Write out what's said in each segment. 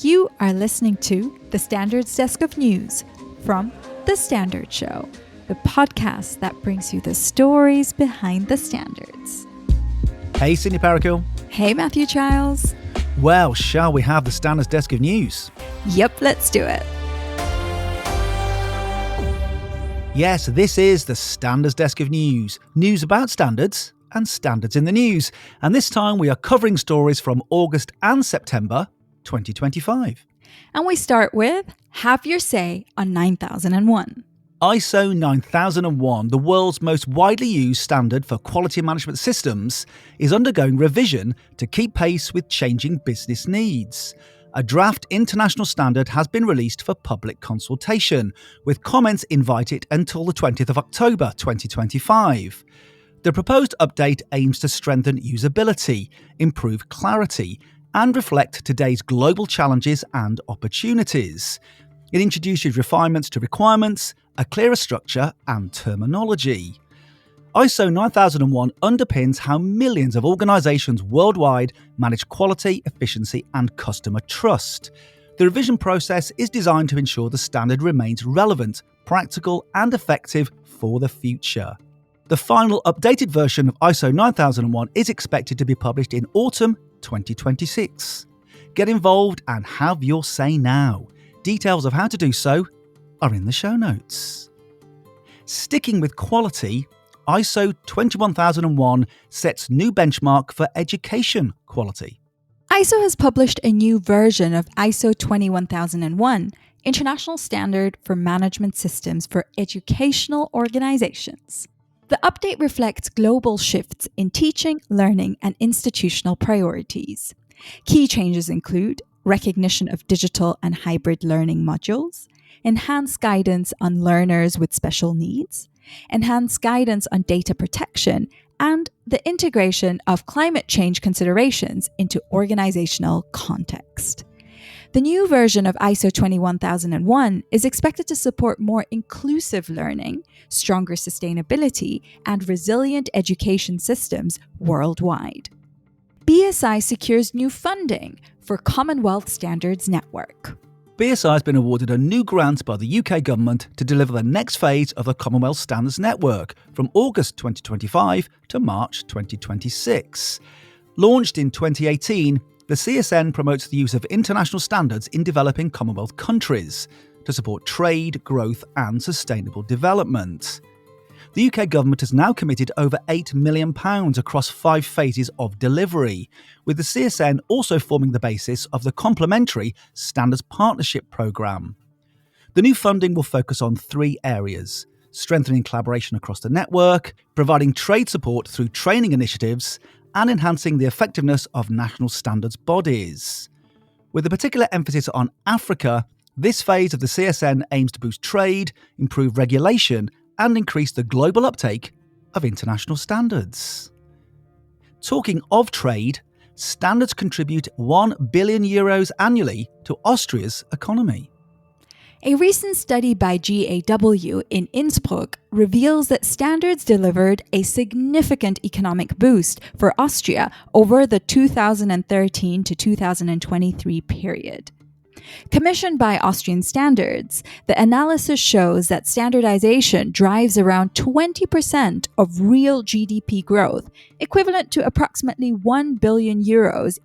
You are listening to the Standards Desk of News from The Standard Show, the podcast that brings you the stories behind the standards. Hey, Sydney Parakill. Hey, Matthew Childs. Well, shall we have the Standards Desk of News? Yep, let's do it. Yes, this is the Standards Desk of News. News about standards and standards in the news. And this time we are covering stories from August and September 2025. And we start with Have Your Say on 9001. ISO 9001, the world's most widely used standard for quality management systems, is undergoing revision to keep pace with changing business needs. A draft international standard has been released for public consultation, with comments invited until the 20th of October 2025. The proposed update aims to strengthen usability, improve clarity, and reflect today's global challenges and opportunities. It introduces refinements to requirements, a clearer structure and terminology. ISO 9001 underpins how millions of organisations worldwide manage quality, efficiency and customer trust. The revision process is designed to ensure the standard remains relevant, practical and effective for the future. The final updated version of ISO 9001 is expected to be published in autumn 2026. Get involved and have your say now. Details of how to do so are in the show notes. Sticking with quality, ISO 21001 sets new benchmark for education quality. ISO has published a new version of ISO 21001, International Standard for Management Systems for Educational Organizations. The update reflects global shifts in teaching, learning, and institutional priorities. Key changes include recognition of digital and hybrid learning modules, enhanced guidance on learners with special needs, enhanced guidance on data protection, and the integration of climate change considerations into organizational context. The new version of ISO 21001 is expected to support more inclusive learning, stronger sustainability, and resilient education systems worldwide. BSI secures new funding for Commonwealth Standards Network. BSI has been awarded a new grant by the UK government to deliver the next phase of the Commonwealth Standards Network from August 2025 to March 2026. Launched in 2018, the CSN promotes the use of international standards in developing Commonwealth countries to support trade, growth and sustainable development. The UK government has now committed over £8 million across 5 phases of delivery, with the CSN also forming the basis of the complementary Standards Partnership Programme. The new funding will focus on 3 areas: strengthening collaboration across the network, providing trade support through training initiatives, and enhancing the effectiveness of national standards bodies. With a particular emphasis on Africa, this phase of the CSN aims to boost trade, improve regulation, and increase the global uptake of international standards. Talking of trade, standards contribute €1 billion annually to Austria's economy. A recent study by GAW in Innsbruck reveals that standards delivered a significant economic boost for Austria over the 2013 to 2023 period. Commissioned by Austrian Standards, the analysis shows that standardization drives around 20% of real GDP growth, equivalent to approximately €1 billion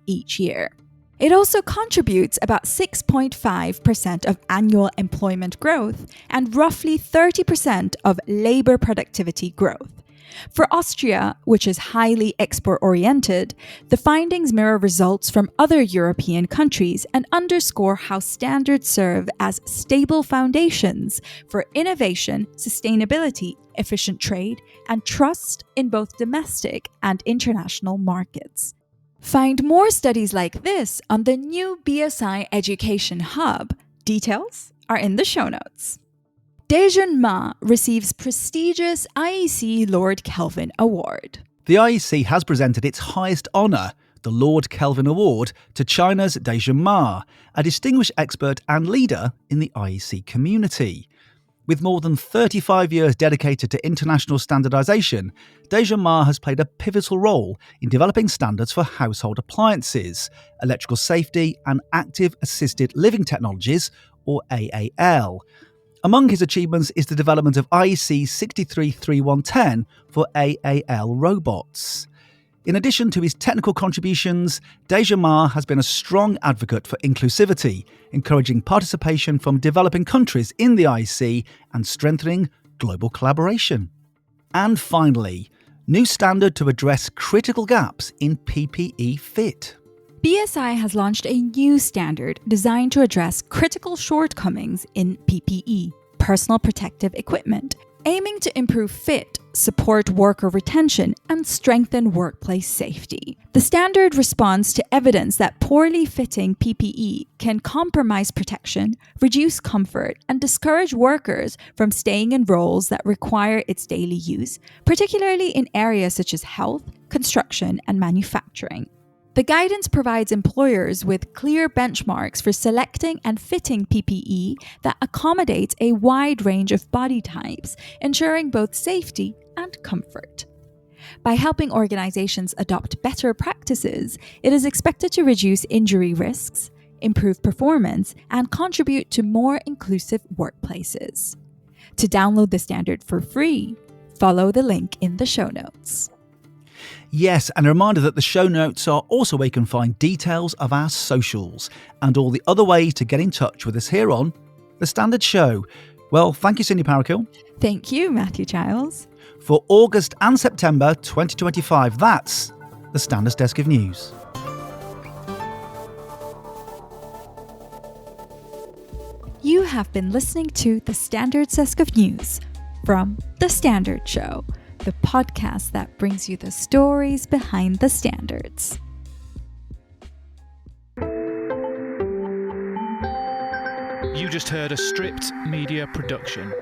each year. It also contributes about 6.5% of annual employment growth and roughly 30% of labour productivity growth. For Austria, which is highly export-oriented, the findings mirror results from other European countries and underscore how standards serve as stable foundations for innovation, sustainability, efficient trade, and trust in both domestic and international markets. Find more studies like this on the new BSI Education Hub. Details are in the show notes. Déjeunement receives prestigious IEC Lord Kelvin Award. The IEC has presented its highest honour, the Lord Kelvin Award, to China's Déjeunement, a distinguished expert and leader in the IEC community. With more than 35 years dedicated to international standardisation, Deja has played a pivotal role in developing standards for household appliances, electrical safety and active assisted living technologies, or AAL. Among his achievements is the development of IEC 63311 for AAL robots. In addition to his technical contributions, Deja has been a strong advocate for inclusivity, encouraging participation from developing countries in the IEC and strengthening global collaboration. And finally, new standard to address critical gaps in PPE fit. BSI has launched a new standard designed to address critical shortcomings in PPE, personal protective equipment, aiming to improve fit, support worker retention, and strengthen workplace safety. The standard responds to evidence that poorly fitting PPE can compromise protection, reduce comfort, and discourage workers from staying in roles that require its daily use, particularly in areas such as health, construction, and manufacturing. The guidance provides employers with clear benchmarks for selecting and fitting PPE that accommodates a wide range of body types, ensuring both safety and comfort. By helping organizations adopt better practices, it is expected to reduce injury risks, improve performance, and contribute to more inclusive workplaces. To download the standard for free, follow the link in the show notes. Yes, and a reminder that the show notes are also where you can find details of our socials and all the other ways to get in touch with us here on The Standard Show. Well, thank you, Cindy Parakill. Thank you, Matthew Giles. For August and September 2025, that's the Standards Desk of News. You have been listening to the Standards Desk of News from The Standard Show, the podcast that brings you the stories behind the standards. You just heard a Stripped Media production.